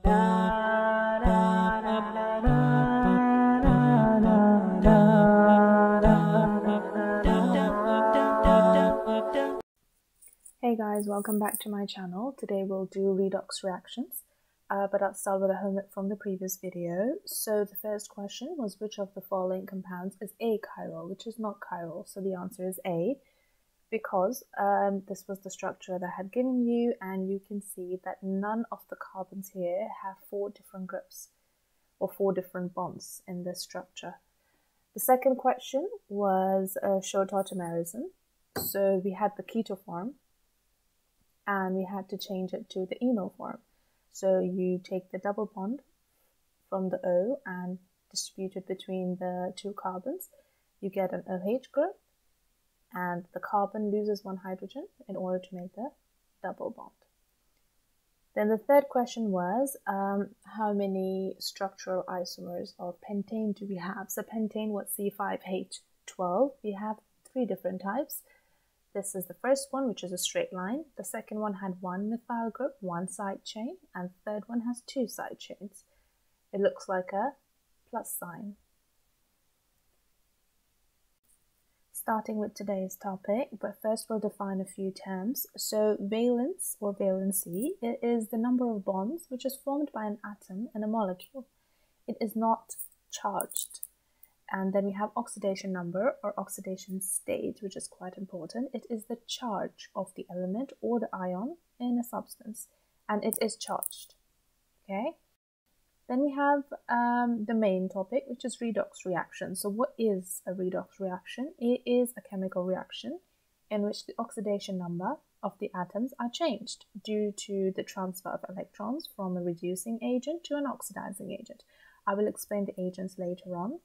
Hey guys, welcome back to my channel. Today we'll do redox reactions, but I'll start with a homework from the previous video. So the first question was, which of the following compounds is achiral, which is not chiral? So the answer is A, because this was the structure that I had given you, and you can see that none of the carbons here have 4 different groups or 4 different bonds in this structure. The second question was short tautomerism. So we had the keto form, and we had to change it to the enol form. So you take the double bond from the O and distribute it between the 2 carbons. You get an OH group, and the carbon loses 1 hydrogen in order to make the double bond. Then the third question was, how many structural isomers of pentane do we have? So pentane was C5H12. We have 3 different types. This is the first one, which is a straight line. The second one had 1 methyl group, 1 side chain, and the third one has 2 side chains. It looks like a plus sign. Starting with today's topic, but first we'll define a few terms. So valence or valency, it is the number of bonds which is formed by an atom and a molecule. It is not charged. And then we have oxidation number or oxidation state, which is quite important. It is the charge of the element or the ion in a substance, and it is charged. Okay. Then we have the main topic, which is redox reaction. So what is a redox reaction? It is a chemical reaction in which the oxidation number of the atoms are changed due to the transfer of electrons from a reducing agent to an oxidizing agent. I will explain the agents later on.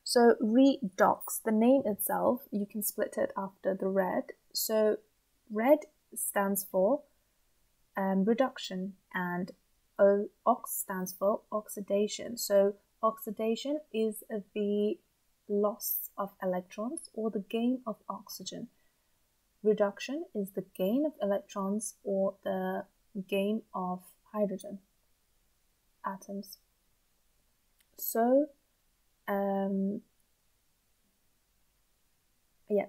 So redox, the name itself, you can split it after the red. So red stands for reduction, and ox stands for oxidation. So oxidation is the loss of electrons or the gain of oxygen. Reduction is the gain of electrons or the gain of hydrogen atoms. So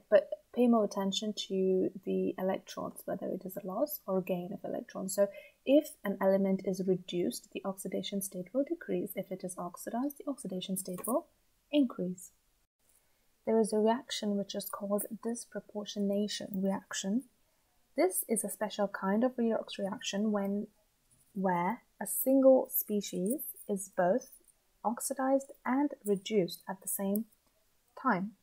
but pay more attention to the electrons, whether it is a loss or gain of electrons. So if an element is reduced, the oxidation state will decrease. If it is oxidized, the oxidation state will increase. There is a reaction which is called disproportionation reaction. This is a special kind of redox reaction where a single species is both oxidized and reduced at the same time.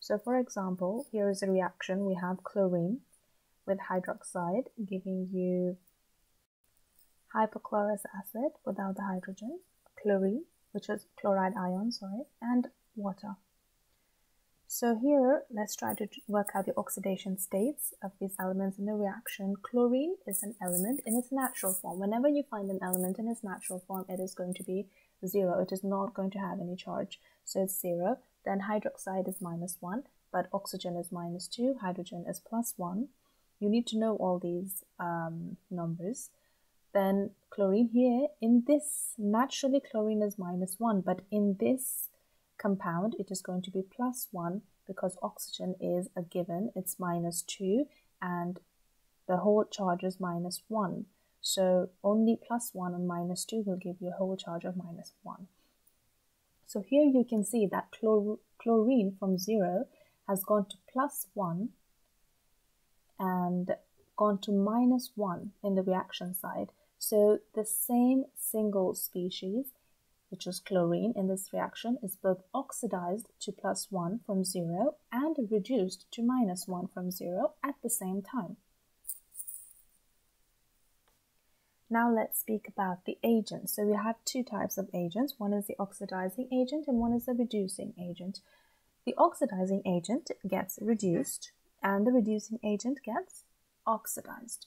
So for example, here is a reaction. We have chlorine with hydroxide giving you hypochlorous acid without the hydrogen, chlorine, which is chloride ion, and water. So here, let's try to work out the oxidation states of these elements in the reaction. Chlorine is an element in its natural form. Whenever you find an element in its natural form, it is going to be 0. It is not going to have any charge. So it's 0. Then hydroxide is -1, but oxygen is -2, hydrogen is +1. You need to know all these numbers. Then chlorine here, in this, naturally chlorine is -1, but in this compound it is going to be +1 because oxygen is a given, it's -2, and the whole charge is -1. So only +1 and -2 will give you a whole charge of -1. So here you can see that chlorine from 0 has gone to +1 and gone to -1 in the reaction side. So the same single species, which is chlorine in this reaction, is both oxidized to +1 from 0 and reduced to -1 from 0 at the same time. Now let's speak about the agents. So we have 2 types of agents. One is the oxidizing agent and one is the reducing agent. The oxidizing agent gets reduced and the reducing agent gets oxidized.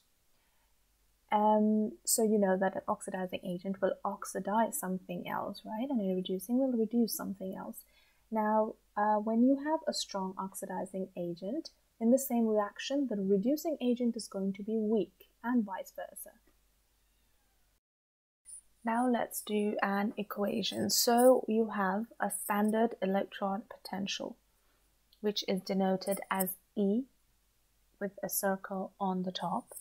So you know that an oxidizing agent will oxidize something else, right? And a reducing will reduce something else. Now, when you have a strong oxidizing agent, in the same reaction, the reducing agent is going to be weak, and vice versa. Now let's do an equation. So you have a standard electrode potential, which is denoted as E with a circle on the top,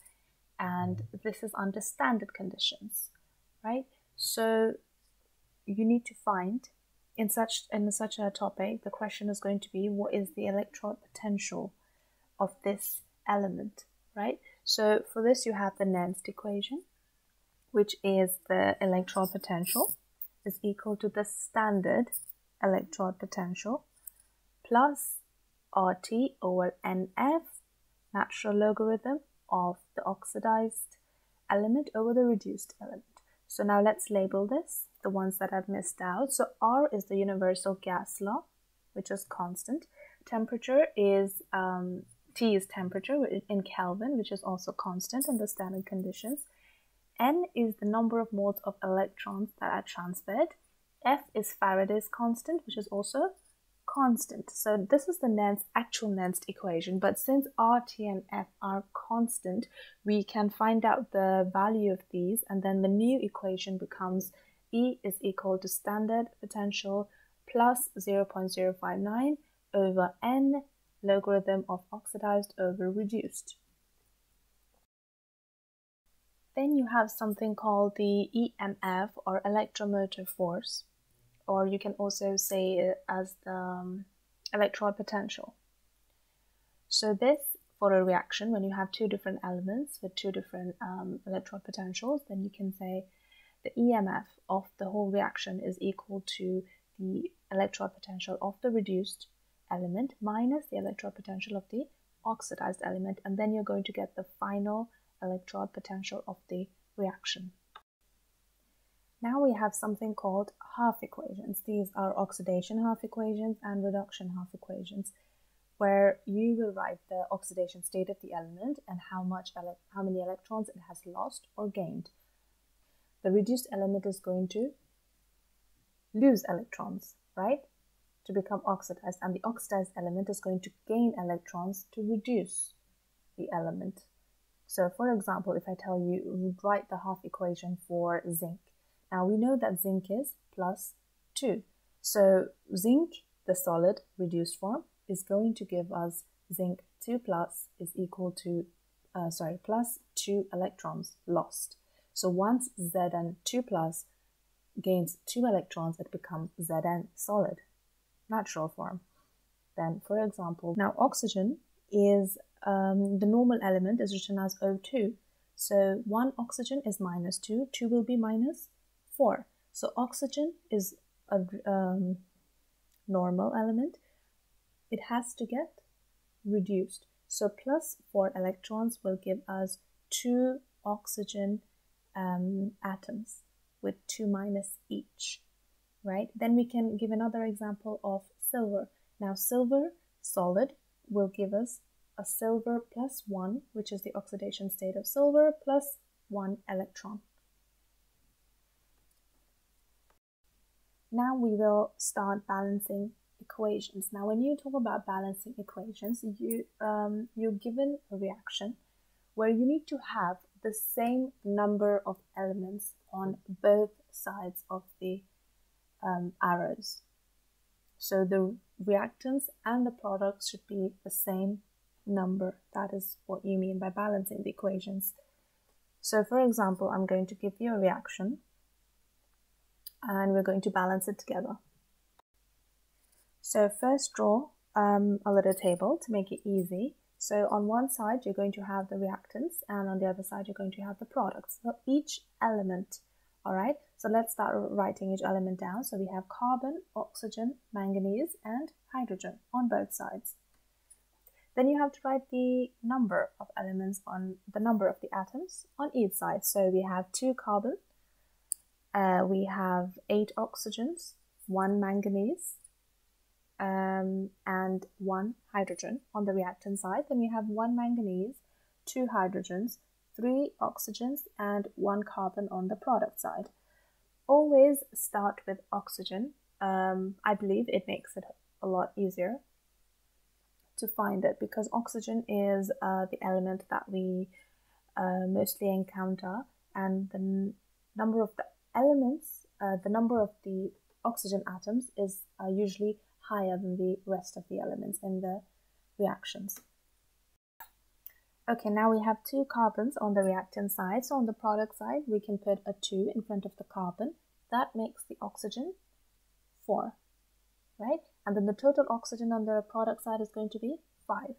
and this is under standard conditions, right? So you need to find, in such a topic, the question is going to be, what is the electrode potential of this element, right? So for this you have the Nernst equation, which is the electrode potential is equal to the standard electrode potential plus RT over NF, natural logarithm of the oxidized element over the reduced element. So now let's label this, the ones that I've missed out. So R is the universal gas law, which is constant. Temperature is, T is temperature in Kelvin, which is also constant under standard conditions. N is the number of moles of electrons that are transferred. F is Faraday's constant, which is also constant. So this is the actual Nernst equation, but since R, T and F are constant, we can find out the value of these, and then the new equation becomes E is equal to standard potential plus 0.059 over N logarithm of oxidized over reduced. Then you have something called the EMF, or electromotive force, or you can also say it as the electrode potential. So this, for a reaction, when you have two different elements with two different electrode potentials, then you can say the EMF of the whole reaction is equal to the electrode potential of the reduced element minus the electrode potential of the oxidized element, and then you're going to get the final electrode potential of the reaction. Now we have something called half equations. These are oxidation half equations and reduction half equations, where you will write the oxidation state of the element and how many electrons it has lost or gained. The reduced element is going to lose electrons, right, to become oxidized, and the oxidized element is going to gain electrons to reduce the element. So for example, if I tell you write the half equation for zinc, now we know that zinc is plus 2. So zinc, the solid reduced form, is going to give us zinc 2 plus is equal to, plus 2 electrons lost. So once Zn 2 plus gains 2 electrons, it becomes Zn solid, natural form. Then for example, now oxygen is the normal element is written as O2. So 1 oxygen is minus 2, 2 will be minus 4. So oxygen is a normal element. It has to get reduced. So plus 4 electrons will give us 2 oxygen atoms with 2 minus each, right? Then we can give another example of silver. Now silver solid will give us a silver plus 1, which is the oxidation state of silver, plus 1 electron. Now we will start balancing equations. Now when you talk about balancing equations, you're given a reaction where you need to have the same number of elements on both sides of the arrows. So the reactants and the products should be the same number. That is what you mean by balancing the equations. So for example, I'm going to give you a reaction and we're going to balance it together. So first draw a little table to make it easy. So on one side you're going to have the reactants and on the other side you're going to have the products. So each element, alright, so let's start writing each element down. So we have carbon, oxygen, manganese and hydrogen on both sides. Then you have to write the number of elements on the number of the atoms on each side. So we have 2 carbon, we have 8 oxygens, 1 manganese, and 1 hydrogen on the reactant side. Then we have 1 manganese, 2 hydrogens, 3 oxygens, and 1 carbon on the product side. Always start with oxygen. I believe it makes it a lot easier to find it because oxygen is the element that we mostly encounter, and the number of the elements, the number of the oxygen atoms is usually higher than the rest of the elements in the reactions. Okay, now we have 2 carbons on the reactant side. So on the product side, we can put a 2 in front of the carbon. That makes the oxygen 4, right? And then the total oxygen on the product side is going to be 5.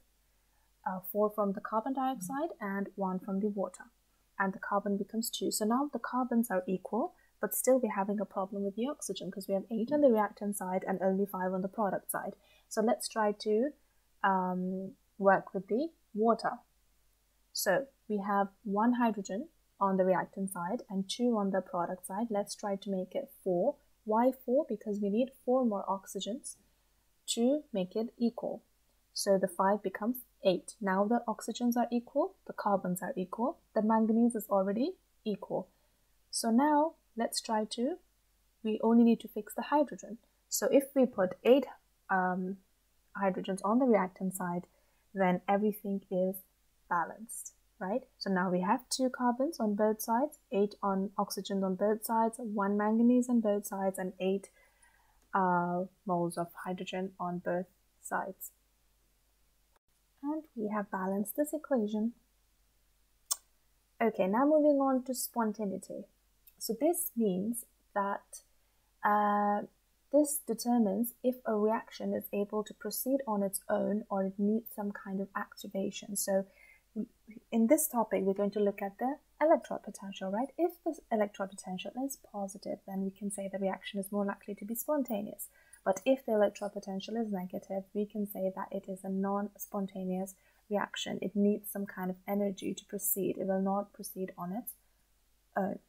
4 from the carbon dioxide and 1 from the water. And the carbon becomes 2. So now the carbons are equal, but still we're having a problem with the oxygen because we have 8 on the reactant side and only 5 on the product side. So let's try to work with the water. So we have 1 hydrogen on the reactant side and 2 on the product side. Let's try to make it 4. Why 4? Because we need 4 more oxygens to make it equal. So the 5 becomes 8. Now the oxygens are equal, the carbons are equal, the manganese is already equal. So now let's try to, we only need to fix the hydrogen. So if we put 8 hydrogens on the reactant side, then everything is balanced, right? So now we have 2 carbons on both sides, 8 on oxygen on both sides, 1 manganese on both sides, and 8 moles of hydrogen on both sides. And we have balanced this equation. Okay, now moving on to spontaneity. So this means that this determines if a reaction is able to proceed on its own or it needs some kind of activation. So in this topic, we're going to look at the electrode potential, right? If the electrode potential is positive, then we can say the reaction is more likely to be spontaneous. But if the electrode potential is negative, we can say that it is a non-spontaneous reaction. It needs some kind of energy to proceed. It will not proceed on its own.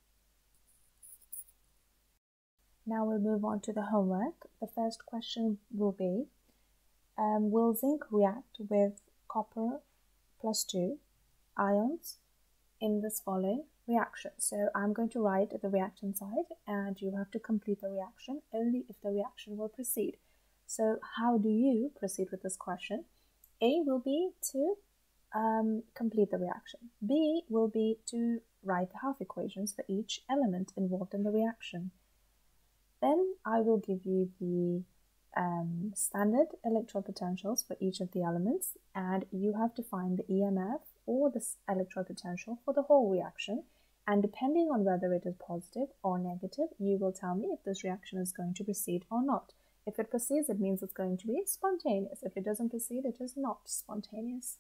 Now we'll move on to the homework. The first question will be, will zinc react with copper +2 ions in this following reaction? So I'm going to write the reaction side and you have to complete the reaction only if the reaction will proceed. So how do you proceed with this question? A will be to complete the reaction. B will be to write the half equations for each element involved in the reaction. Then I will give you the standard electrode potentials for each of the elements, and you have to find the EMF or the electrode potential for the whole reaction. And depending on whether it is positive or negative, you will tell me if this reaction is going to proceed or not. If it proceeds, it means it's going to be spontaneous. If it doesn't proceed, it is not spontaneous.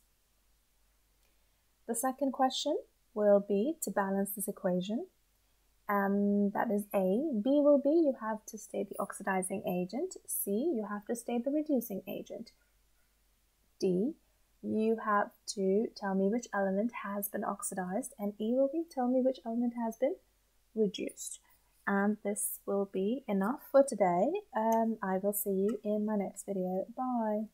The second question will be to balance this equation. That is A. B will be, you have to state the oxidizing agent. C, you have to state the reducing agent. D, you have to tell me which element has been oxidized. And E will be, tell me which element has been reduced. And this will be enough for today. I will see you in my next video. Bye.